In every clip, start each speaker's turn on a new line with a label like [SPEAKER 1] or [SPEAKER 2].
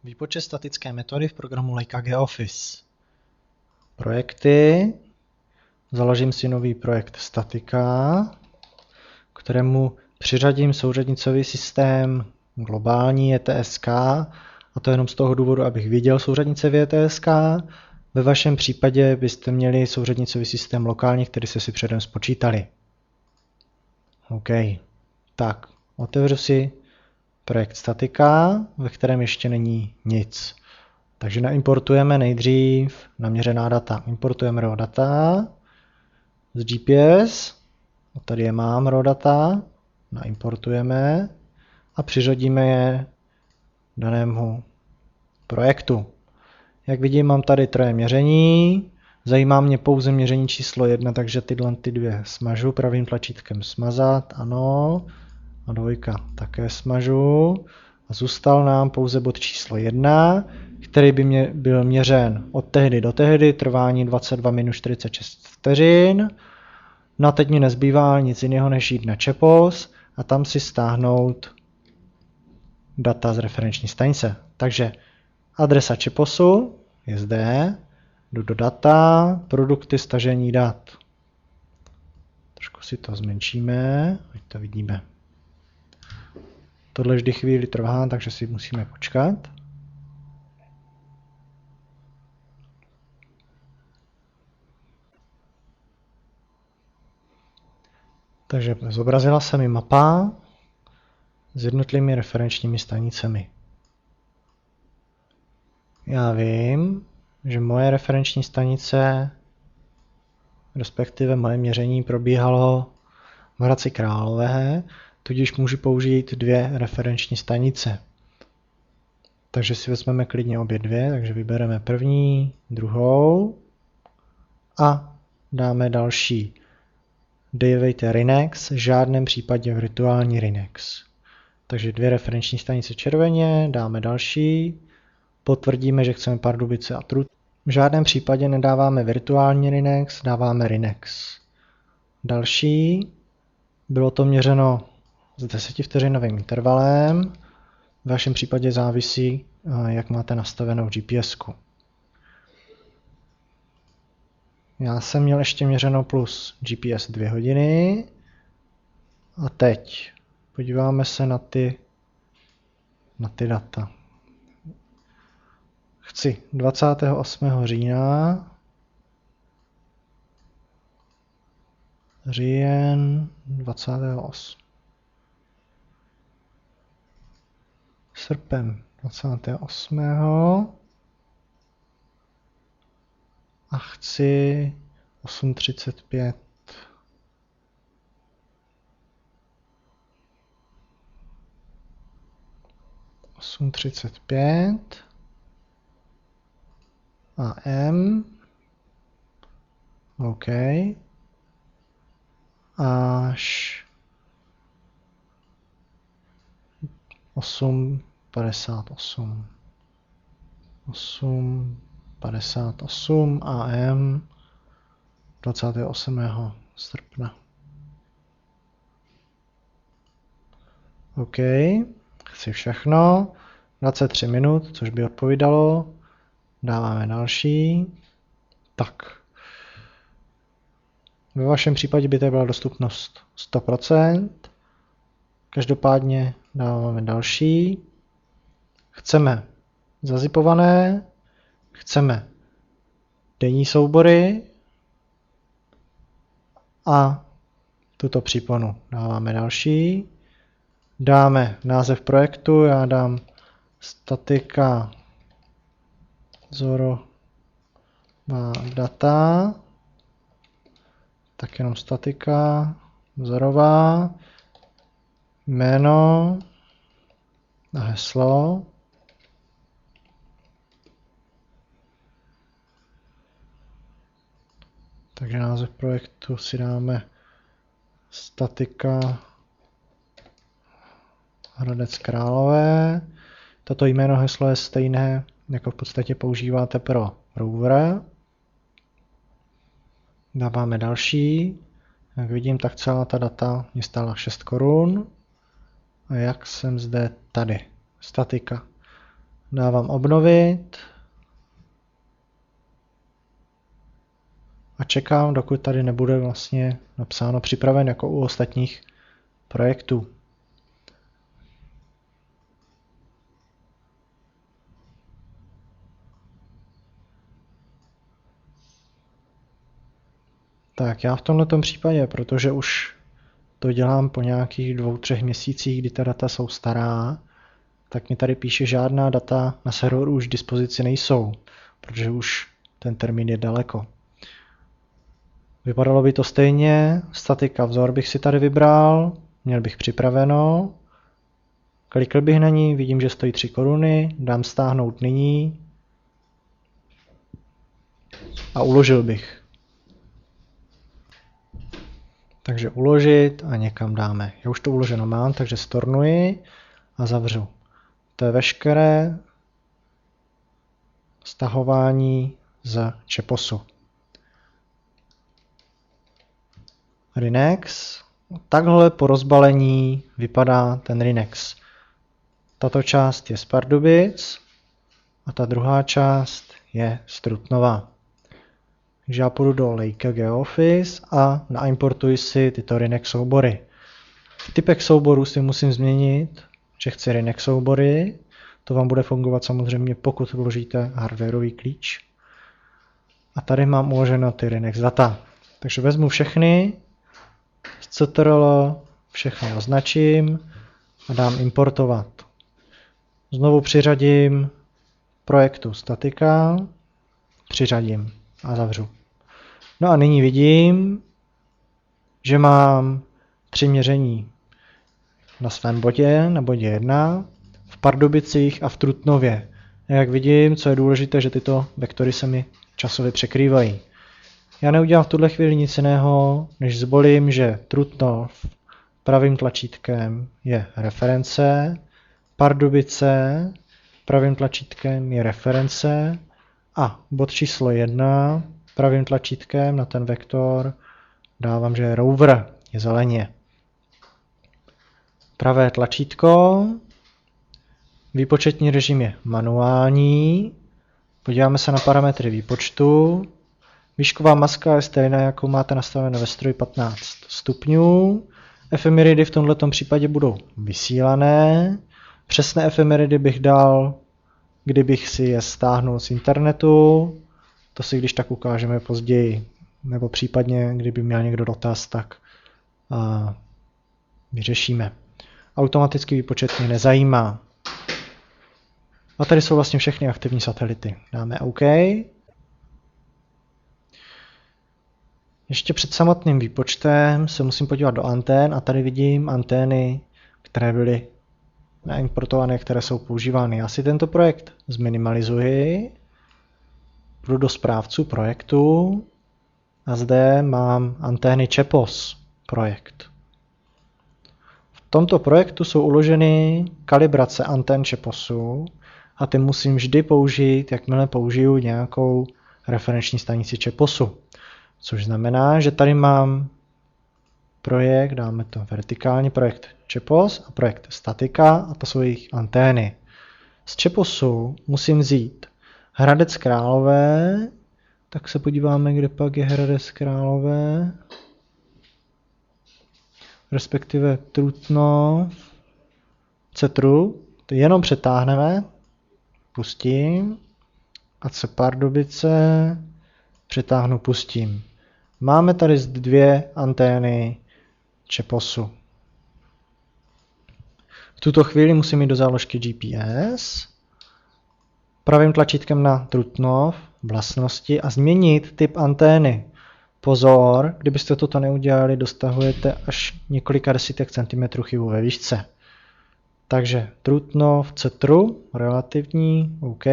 [SPEAKER 1] Výpočet statické metody v programu Leica GeoOffice. Projekty. Založím si nový projekt statika, kterému přiřadím souřadnicový systém globální ETSK, a to jenom z toho důvodu, abych viděl souřadnice v ETSK. Ve vašem případě byste měli souřadnicový systém lokální, který jste si předem spočítali. OK. Tak, otevřu si projekt statika, ve kterém ještě není nic. Takže naimportujeme nejdřív naměřená data. Importujeme raw data z GPS. A tady je mám raw data. Naimportujeme a přiřadíme je danému projektu. Jak vidím, mám tady troje měření. Zajímá mě pouze měření číslo 1, takže tyhle dvě smažu pravým tlačítkem smazat, ano. A dvojka také smažu. A zůstal nám pouze bod číslo 1, který by byl měřen od tehdy do tehdy, trvání 22 minut 46 vteřin. No a teď mi nezbývá nic jiného, než jít na Čepos a tam si stáhnout data z referenční stanice. Takže adresa Čeposu je zde, jdu do data, produkty stažení dat. Trošku si to zmenšíme, ať to vidíme. Tohle vždy chvíli trvá, takže si musíme počkat. Takže zobrazila se mi mapa s jednotlivými referenčními stanicemi. Já vím, že moje referenční stanice, respektive moje měření, probíhalo v Hradci Králové, tudíž můžu použít dvě referenční stanice. Takže si vezmeme klidně obě dvě, takže vybereme první, druhou a dáme další. Dejvejte Rinex, v žádném případě virtuální Rinex. Takže dvě referenční stanice červeně, dáme další, potvrdíme, že chceme Pardubice a Trut. V žádném případě nedáváme virtuální Rinex, dáváme Rinex. Další, bylo to měřeno s 10 vteřinovým intervalem, v vašem případě závisí, jak máte nastavenou GPS-ku. Já jsem měl ještě měřeno plus GPS 2 hodiny. A teď podíváme se na ty data. Chci 28. října. Říjen 28. Srpen 28. A chci 8:35. AM. OK. Až 8:58. 8:58 AM 28. srpna. OK, chci všechno. 23 minut, což by odpovídalo. Dáváme další. Tak. Ve vašem případě by to byla dostupnost 100%. Každopádně dáváme další. Chceme zazipované, chceme denní soubory a tuto příponu dáváme další. Dáme název projektu, já dám statika vzorová data, tak jenom statika vzorová, jméno a heslo. Takže název projektu si dáme statika Hradec Králové. Toto jméno heslo je stejné, jako v podstatě používáte pro rover. Dáváme další. Jak vidím, tak celá ta data mě stála 6 korun. A jak jsem zde tady? Statika. Dávám obnovit. A čekám, dokud tady nebude vlastně napsáno připraven jako u ostatních projektů. Tak já v tomto případě, protože už to dělám po nějakých 2-3 měsících, kdy ta data jsou stará, tak mi tady píše, žádná data na serveru už k dispozici nejsou, protože už ten termín je daleko. Vypadalo by to stejně, statika vzor bych si tady vybral, měl bych připraveno, klikl bych na ní, vidím, že stojí 3 koruny, dám stáhnout nyní a uložil bych. Takže uložit a někam dáme. Já už to uloženo mám, takže stornuji a zavřu. To je veškeré stahování z Čeposu. Rinex. Takhle po rozbalení vypadá ten Rinex. Tato část je z Pardubic a ta druhá část je z Trutnova. Takže já půjdu do Leica GeoOffice a naimportuji si tyto Rinex soubory. V typech souborů si musím změnit, že chci Rinex soubory. To vám bude fungovat samozřejmě, pokud vložíte hardwareový klíč. A tady mám uloženo ty Rinex data. Takže vezmu všechny, z CTRL všechny označím a dám importovat. Znovu přiřadím projektu statika, přiřadím a zavřu. No a nyní vidím, že mám 3 měření na svém bodě, na bodě 1, v Pardubicích a v Trutnově. Jak vidím, co je důležité, že tyto vektory se mi časově překrývají. Já neudělám v tuhle chvíli nic jiného, než zvolím, že Trutnov pravým tlačítkem je reference, Pardubice pravým tlačítkem je reference a bod číslo 1 pravým tlačítkem na ten vektor dávám, že je rover, je zeleně. Pravé tlačítko, výpočetní režim je manuální, podíváme se na parametry výpočtu, výšková maska je stejná, jakou máte nastavenou ve stroji 15 stupňů, efemeridy v tomto případě budou vysílané, přesné efemeridy bych dal, kdybych si je stáhnul z internetu, to si když tak ukážeme později, nebo případně, kdyby měl někdo dotaz, tak vyřešíme. Automatický výpočet mě nezajímá. A tady jsou vlastně všechny aktivní satelity. Dáme OK. Ještě před samotným výpočtem se musím podívat do antén a tady vidím antény, které byly naimportované, které jsou používány. Já si tento projekt zminimalizuji, jdu do správců projektu a zde mám antény Čepos projekt. V tomto projektu jsou uloženy kalibrace antén Čeposu a ty musím vždy použít, jakmile použiju nějakou referenční stanici Čeposu. Což znamená, že tady mám projekt, dáme to vertikálně, projekt Čepos a projekt statika a to jsou jejich antény. Z Čeposu musím vzít Hradec Králové, tak se podíváme, kde pak je Hradec Králové, respektive Trutnov, Cetru, to jenom přetáhneme, pustím a C Pardubice, přetáhnu, pustím. Máme tady 2 antény Čeposu. V tuto chvíli musím jít do záložky GPS, pravým tlačítkem na Trutnov, vlastnosti a změnit typ antény. Pozor, kdybyste toto neudělali, dostahujete až několika desítek centimetrů chybu ve výšce. Takže Trutnov, Cetru, relativní, OK.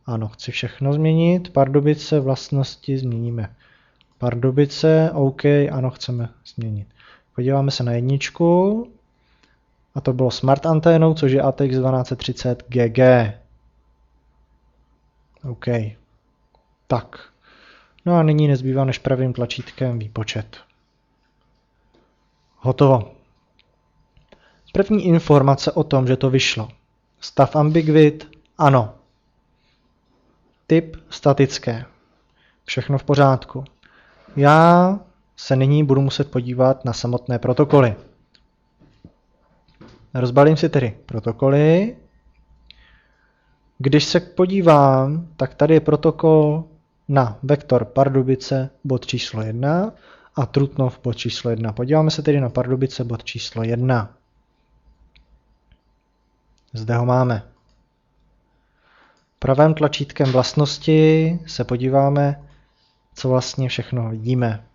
[SPEAKER 1] Ano, chci všechno změnit. Pardubice, vlastnosti změníme. Pardubice, OK, ano, chceme změnit. Podíváme se na jedničku. A to bylo smart anténou, což je ATX 1230 GG. OK. Tak. No a nyní nezbývá než pravým tlačítkem výpočet. Hotovo. První informace o tom, že to vyšlo. Stav ambiguit Ano. Typ statické. Všechno v pořádku. Já se nyní budu muset podívat na samotné protokoly. Rozbalím si tedy protokoly. Když se podívám, tak tady je protokol na vektor Pardubice bod číslo 1 a Trutnov bod číslo 1. Podíváme se tedy na Pardubice bod číslo 1. Zde ho máme. Pravým tlačítkem vlastnosti se podíváme, co vlastně všechno vidíme.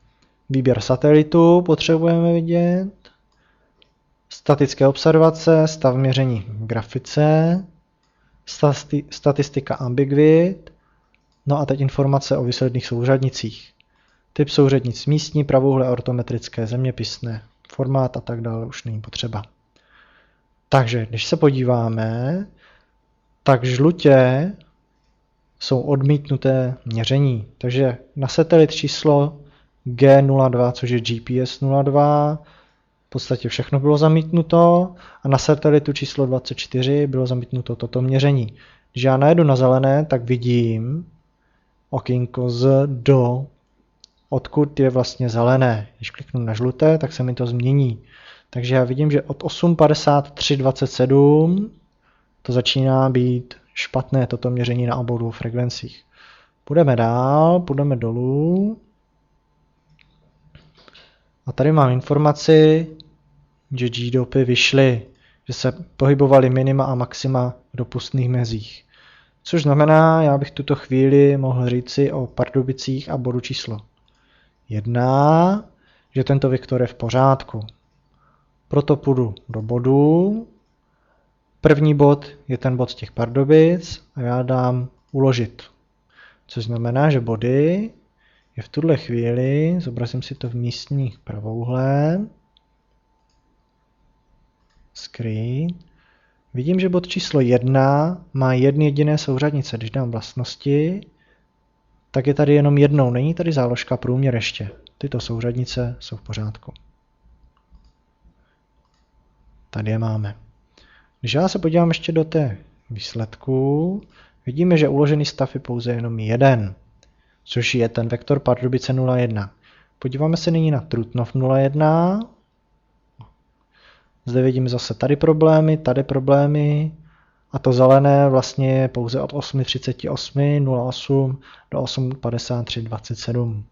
[SPEAKER 1] Výběr satelitu potřebujeme vidět, statické observace, stav měření v grafice, statistika ambiguit, no a teď informace o výsledných souřadnicích. Typ souřadnic místní, pravouhlé, ortometrické, zeměpisné, formát a tak dále už není potřeba. Takže když se podíváme, tak žlutě jsou odmítnuté měření. Takže na satelit číslo G02, což je GPS 02, v podstatě všechno bylo zamítnuto a na satelitu číslo 24 bylo zamítnuto toto měření. Když já najedu na zelené, tak vidím okýnko z do, odkud je vlastně zelené. Když kliknu na žluté, tak se mi to změní. Takže já vidím, že od 8.53.27 to začíná být špatné toto měření na obou dvou frekvencích. Půjdeme dál, půjdeme dolů. A tady mám informaci, že G-dopy vyšly, že se pohybovaly minima a maxima v dopustných mezích. Což znamená, já bych tuto chvíli mohl říci o Pardubicích a bodu číslo 1, že tento vektor je v pořádku. Proto půjdu do bodu. První bod je ten bod z těch Pardubic a já dám uložit. Což znamená, že body je v tuhle chvíli, zobrazím si to v místních pravouhle, screen, vidím, že bod číslo 1 má jedny jediné souřadnice. Když dám vlastnosti, tak je tady jenom jednou, není tady záložka průměr ještě. Tyto souřadnice jsou v pořádku. Tady je máme. Když já se podívám ještě do té výsledku, vidíme, že uložený stav je pouze jenom jeden, což je ten vektor Pardubice 01. Podíváme se nyní na Trutnov 01. Zde vidíme zase tady problémy a to zelené vlastně je pouze od 8.38.08 do 8.53.27.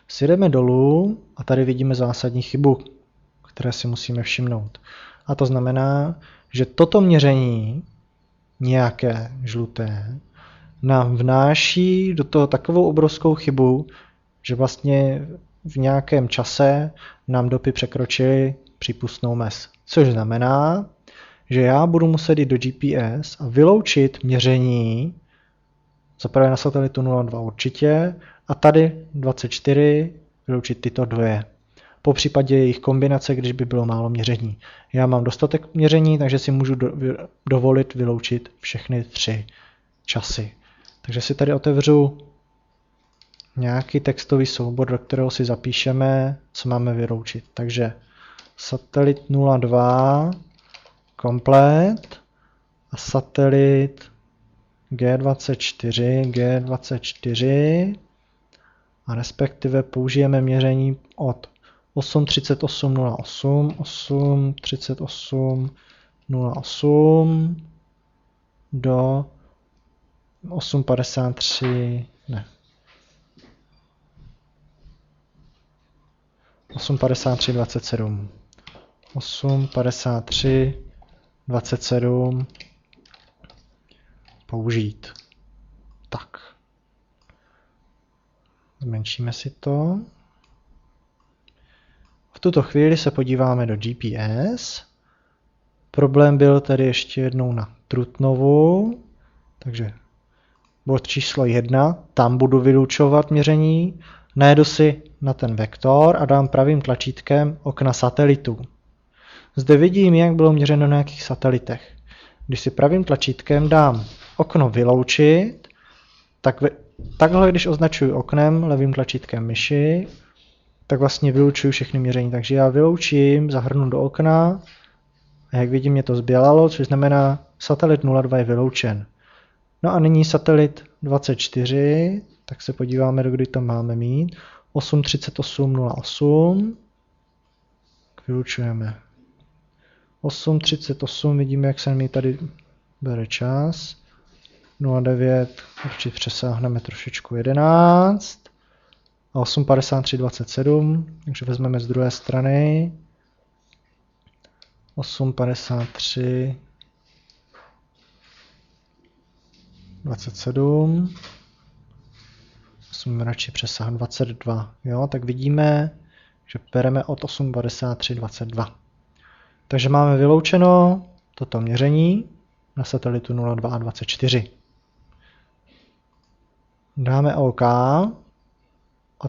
[SPEAKER 1] Sjedeme dolů a tady vidíme zásadní chybu, které si musíme všimnout. A to znamená, že toto měření, nějaké žluté, nám vnáší do toho takovou obrovskou chybu, že vlastně v nějakém čase nám dopy překročily přípustnou mez. Což znamená, že já budu muset jít do GPS a vyloučit měření, zaprvé na satelitu 02 určitě, a tady 24 vyloučit tyto dvě. Po případě jejich kombinace, když by bylo málo měření. Já mám dostatek měření, takže si můžu dovolit vyloučit všechny 3 časy. Takže si tady otevřu nějaký textový soubor, do kterého si zapíšeme, co máme vyloučit. Takže satelit 02 komplet a satelit G24 a respektive použijeme měření od 8.38.08 do 8.53.27. 8.53.27 použít. Tak. Zmenšíme si to. V tuto chvíli se podíváme do GPS. Problém byl tady ještě jednou na Trutnovu. Takže bod číslo 1, tam budu vylučovat měření. Najedu si na ten vektor a dám pravým tlačítkem okna satelitu. Zde vidím, jak bylo měřeno na jakých satelitech. Když si pravým tlačítkem dám okno vyloučit, tak takhle, když označuji oknem levým tlačítkem myši, tak vlastně vylučuju všechny měření. Takže já vyloučím, zahrnu do okna, A jak vidím, mě to zbělalo, což znamená, satelit 02 je vyloučen. No a nyní satelit 24, tak se podíváme, do kdy to máme mít. 8:38:08. Vylučujeme. 8:38, vidíme, jak se mi tady bere čas. 09, určitě přesáhneme trošičku 11. A 8:53:27, takže vezmeme z druhé strany. 8:53:27. Musíme radši přesáhnout 22. Jo, tak vidíme, že bereme od 8:53:22. Takže máme vyloučeno toto měření na satelitu 02 a 24. Dáme OK a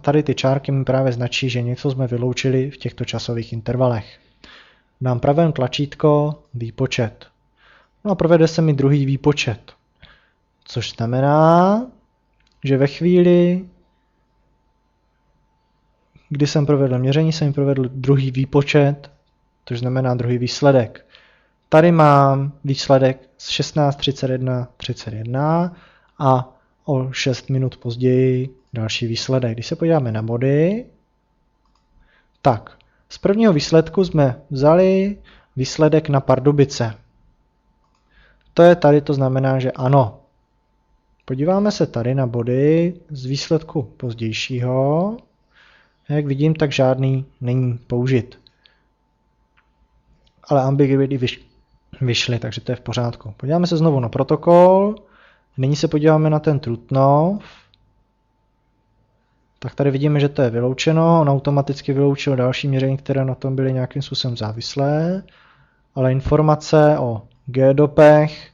[SPEAKER 1] tady ty čárky mi právě značí, že něco jsme vyloučili v těchto časových intervalech. Dám pravém tlačítko výpočet. No a provede se mi druhý výpočet, což znamená, že ve chvíli, kdy jsem provedl měření, jsem provedl druhý výpočet, což znamená druhý výsledek. Tady mám výsledek z 16:31:31 a o 6 minut později další výsledek. Když se podíváme na body, tak z prvního výsledku jsme vzali výsledek na Pardubice. To je tady, to znamená, že ano. Podíváme se tady na body z výsledku pozdějšího. Jak vidím, tak žádný není použit. Ale ambiguity vyšly, takže to je v pořádku. Podíváme se znovu na protokol. Nyní se podíváme na ten Trutnov. Tak tady vidíme, že to je vyloučeno. On automaticky vyloučil další měření, které na tom byly nějakým způsobem závislé. Ale informace o geodopech,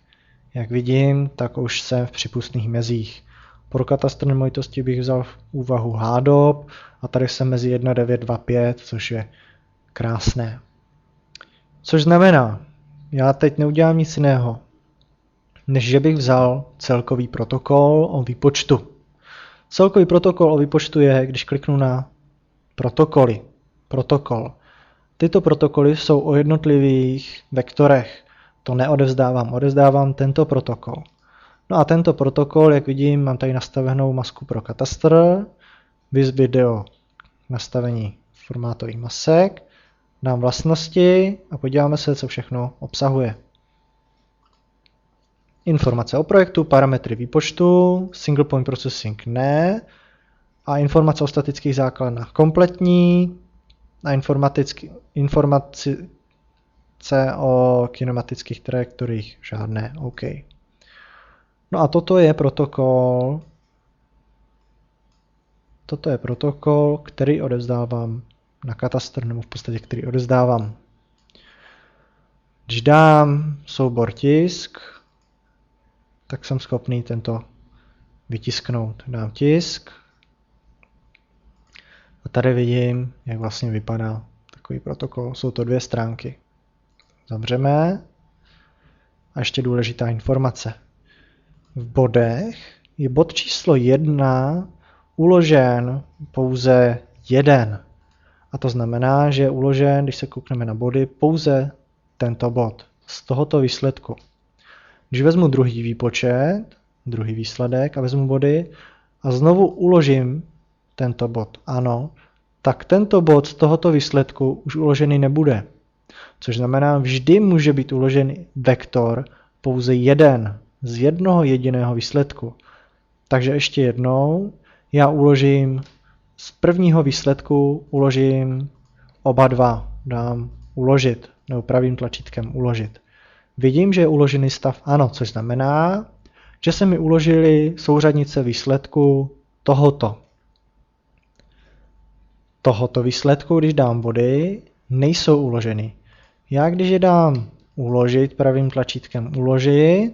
[SPEAKER 1] jak vidím, tak už jsem v přípustných mezích. Pro katastr nemovitosti bych vzal v úvahu HADOP a tady jsem mezi 1925, což je krásné. Což znamená, já teď neudělám nic jiného, než že bych vzal celkový protokol o výpočtu. Celkový protokol o výpočtu je, když kliknu na protokoly. Protokol. Tyto protokoly jsou o jednotlivých vektorech. To neodevzdávám, odevzdávám tento protokol. No a tento protokol, jak vidím, mám tady nastavenou masku pro katastr, vis video nastavení formátových masek, dám vlastnosti a podíváme se, co všechno obsahuje. Informace o projektu, parametry výpočtu, single point processing ne, a informace o statických základnách kompletní, a informace o kinematických trajektoriích žádné, OK. No a toto je protokol, který odevzdávám na katastr, nebo v podstatě který odevzdávám. Když dám soubor tisk, tak jsem schopný tento vytisknout. Dám tisk a tady vidím, jak vlastně vypadá takový protokol. Jsou to 2 stránky. Zavřeme. A ještě důležitá informace. V bodech je bod číslo 1 uložen pouze 1. A to znamená, že je uložen, když se koukneme na body, pouze tento bod z tohoto výsledku. Když vezmu druhý výpočet, druhý výsledek a vezmu body a znovu uložím tento bod, ano, tak tento bod z tohoto výsledku už uložený nebude. Což znamená, vždy může být uložený vektor pouze jeden z jednoho jediného výsledku. Takže ještě jednou, já uložím z prvního výsledku uložím oba dva, dám uložit, nebo pravým tlačítkem uložit. Vidím, že je uložený stav ano, což znamená, že se mi uložily souřadnice výsledku tohoto výsledku, když dám body, nejsou uloženy. Já když je dám uložit pravým tlačítkem uložit,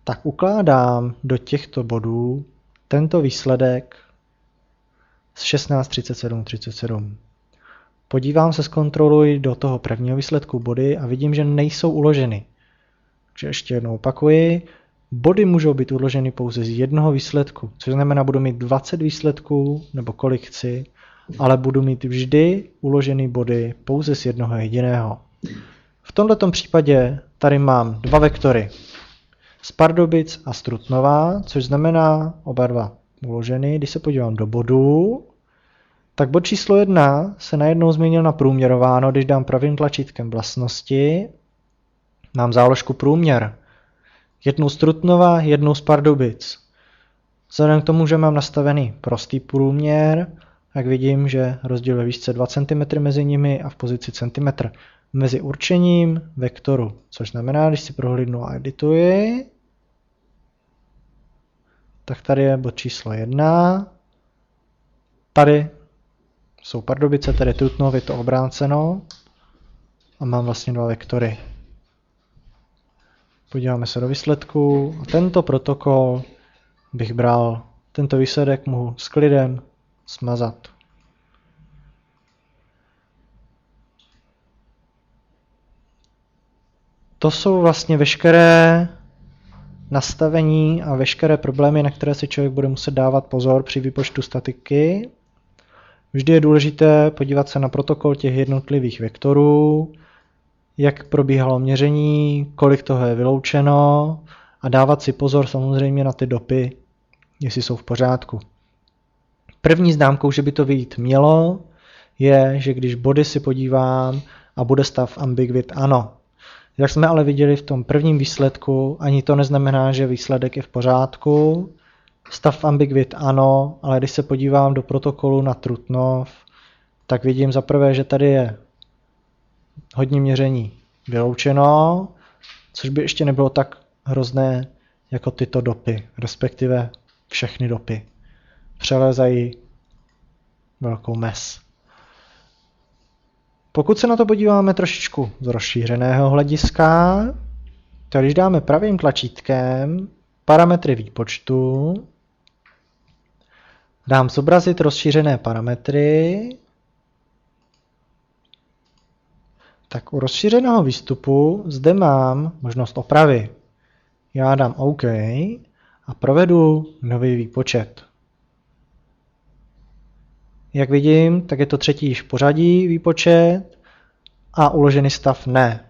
[SPEAKER 1] tak ukládám do těchto bodů tento výsledek z 16:37:37. Podívám se, zkontroluji do toho prvního výsledku body a vidím, že nejsou uloženy. Takže ještě jednou opakuji, body můžou být uloženy pouze z jednoho výsledku, což znamená, budu mít 20 výsledků, nebo kolik chci, ale budu mít vždy uloženy body pouze z jednoho jediného. V tomto případě tady mám dva vektory. Z Pardubic a z Trutnova, což znamená oba dva uloženy. Když se podívám do bodu, tak bod číslo 1 se najednou změnil na průměrováno, když dám pravým tlačítkem vlastnosti. Mám záložku průměr. Jednou z Trutnova, jednou z Pardubic. Vzhledem k tomu, že mám nastavený prostý průměr, tak vidím, že rozdíl ve výšce 2 cm mezi nimi a v pozici cm mezi určením vektoru. Což znamená, když si prohlídnu a edituji, tak tady je bod číslo 1. Tady jsou Pardubice, tady Trutnov, je to obráceno. A mám vlastně dva vektory. Podíváme se do výsledku. A tento protokol bych bral. Tento výsledek mohu s klidem smazat. To jsou vlastně veškeré nastavení a veškeré problémy, na které si člověk bude muset dávat pozor při výpočtu statiky. Vždy je důležité podívat se na protokol těch jednotlivých vektorů, jak probíhalo měření, kolik toho je vyloučeno a dávat si pozor samozřejmě na ty dopy, jestli jsou v pořádku. První známkou, že by to vyjít mělo, je, že když body si podívám a bude stav ambiguit ano. Jak jsme ale viděli v tom prvním výsledku, ani to neznamená, že výsledek je v pořádku. Stav ambiguit ano, ale když se podívám do protokolu na Trutnov, tak vidím zaprvé, že tady je hodně měření vyloučeno, což by ještě nebylo tak hrozné jako tyto dopy, respektive všechny dopy. Přelezají velkou mez. Pokud se na to podíváme trošičku z rozšířeného hlediska, tak když dáme pravým tlačítkem parametry výpočtu, dám zobrazit rozšířené parametry, tak u rozšířeného výstupu zde mám možnost opravy. Já dám OK a provedu nový výpočet. Jak vidím, tak je to třetí již v pořadí výpočet a uložený stav ne.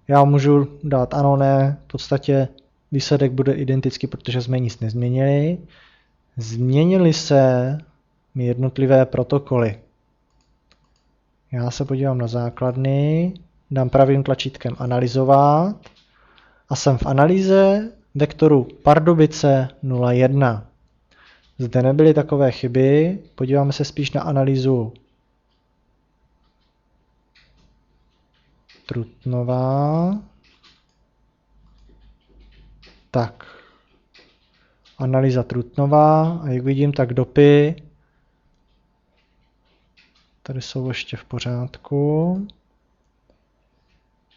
[SPEAKER 1] Já můžu dát ano, ne, v podstatě výsledek bude identický, protože jsme nic nezměnili. Změnily se mi jednotlivé protokoly. Já se podívám na základny, dám pravým tlačítkem analyzovat a jsem v analýze vektoru Pardubice 0,1. Zde nebyly takové chyby, podíváme se spíš na analýzu Trutnova. Tak, analýza Trutnova a jak vidím, tak dopy tady jsou ještě v pořádku.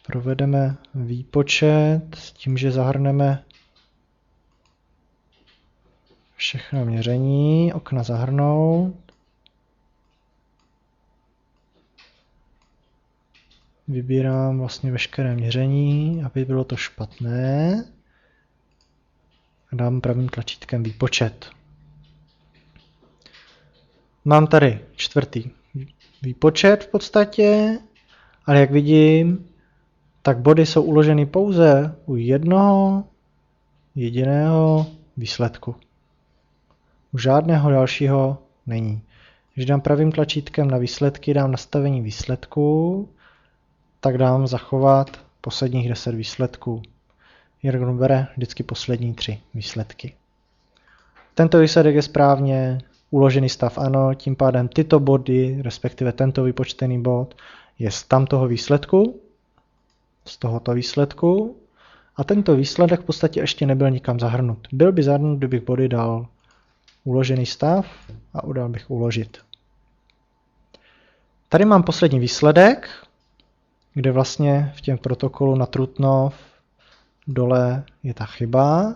[SPEAKER 1] Provedeme výpočet s tím, že zahrneme všechno měření, okna zahrnout. Vybírám vlastně veškeré měření, aby bylo to špatné. A dám pravým tlačítkem výpočet. Mám tady čtvrtý výpočet v podstatě, ale jak vidím, tak body jsou uloženy pouze u jednoho jediného výsledku. U žádného dalšího není. Když dám pravým tlačítkem na výsledky, dám nastavení výsledků, tak dám zachovat posledních 10 výsledků. Ergon bere vždycky poslední 3 výsledky. Tento výsledek je správně, uložený stav ano, tím pádem tyto body, respektive tento vypočtený bod, je z tamtoho výsledku, z tohoto výsledku, a tento výsledek v podstatě ještě nebyl nikam zahrnut. Byl by zahrnut, kdybych body dal uložený stav a udal bych uložit. Tady mám poslední výsledek, kde vlastně v těm protokolu na Trutnov dole je ta chyba.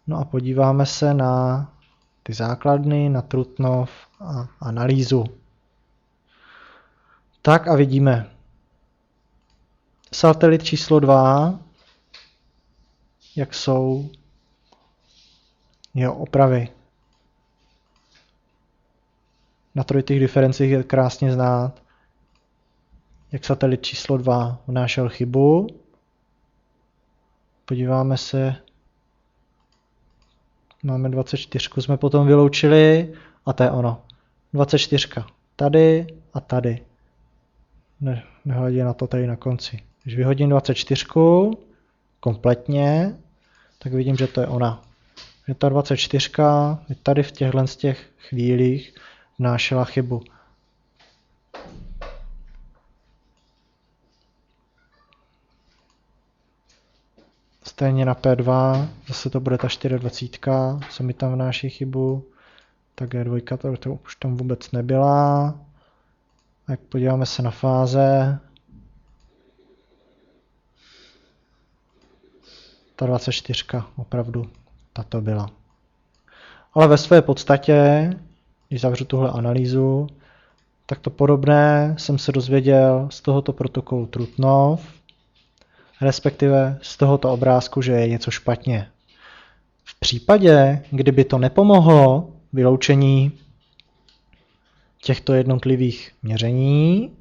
[SPEAKER 1] No a podíváme se na ty základny, na Trutnov a analýzu. Tak a vidíme. Satelit číslo 2, jak jsou jeho opravy. Na trojitých diferencích je krásně znát, jak satelit číslo 2 vnášel chybu. Podíváme se. Máme 24, jsme potom vyloučili a to je ono. 24 tady a tady. Nehledě na to tady na konci. Když vyhodím 24 kompletně, tak vidím, že to je ona. Že ta 24 je tady v těchto chvílích vnášela chybu. Stejně na P2, zase to bude ta 24, co mi tam vnáší chybu. Tak G2 to už tam vůbec nebyla. Tak podíváme se na fáze. Ta 24 opravdu tato byla. Ale ve své podstatě, když zavřu tuhle analýzu, tak to podobné jsem se dozvěděl z tohoto protokolu Trutnov, respektive z tohoto obrázku, že je něco špatně. V případě, kdyby to nepomohlo vyloučení těchto jednotlivých měření,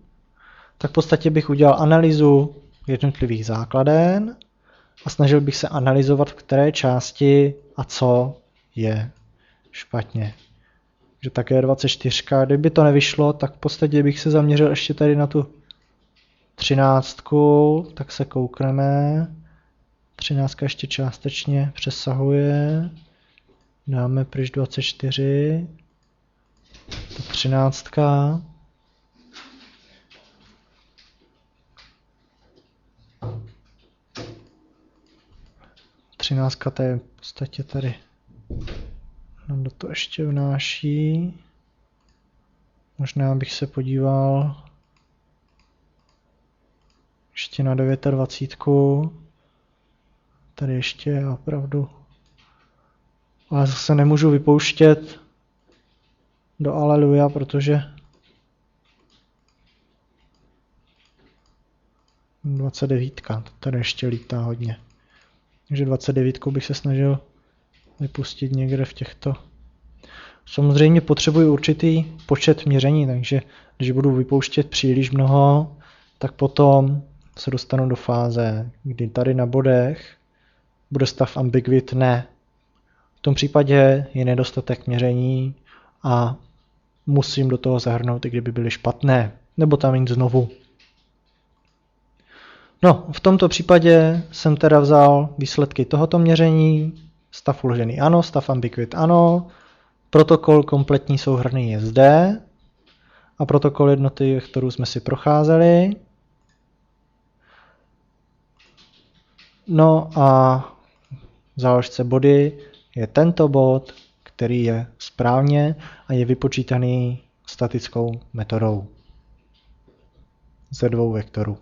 [SPEAKER 1] tak v podstatě bych udělal analýzu jednotlivých základen a snažil bych se analyzovat, v které části a co je špatně. Že také 24, kdyby to nevyšlo, tak v podstatě bych se zaměřil ještě tady na tu 13, tak se koukneme. 13 ještě částečně přesahuje. Dáme pryč 24. To 13. Třináctka to je v podstatě tady. Nám do to ještě vnáší. Možná bych se podíval ještě na 29. Tady ještě je opravdu. Ale zase nemůžu vypouštět do Aleluja, protože 29. Tady ještě lítá hodně. Takže 29 bych se snažil vypustit někde v těchto. Samozřejmě potřebuji určitý počet měření, takže když budu vypouštět příliš mnoho, tak potom se dostanu do fáze, kdy tady na bodech bude stav ambiguit ne. V tom případě je nedostatek měření a musím do toho zahrnout, i kdyby byly špatné, nebo tam jít znovu. No, v tomto případě jsem teda vzal výsledky tohoto měření, stav uložený ano, stav ambiguit ano, protokol kompletní souhrnný je zde a protokol jednoty vektorů jsme si procházeli. No a v záložce body je tento bod, který je správně a je vypočítaný statickou metodou ze 2 vektorů.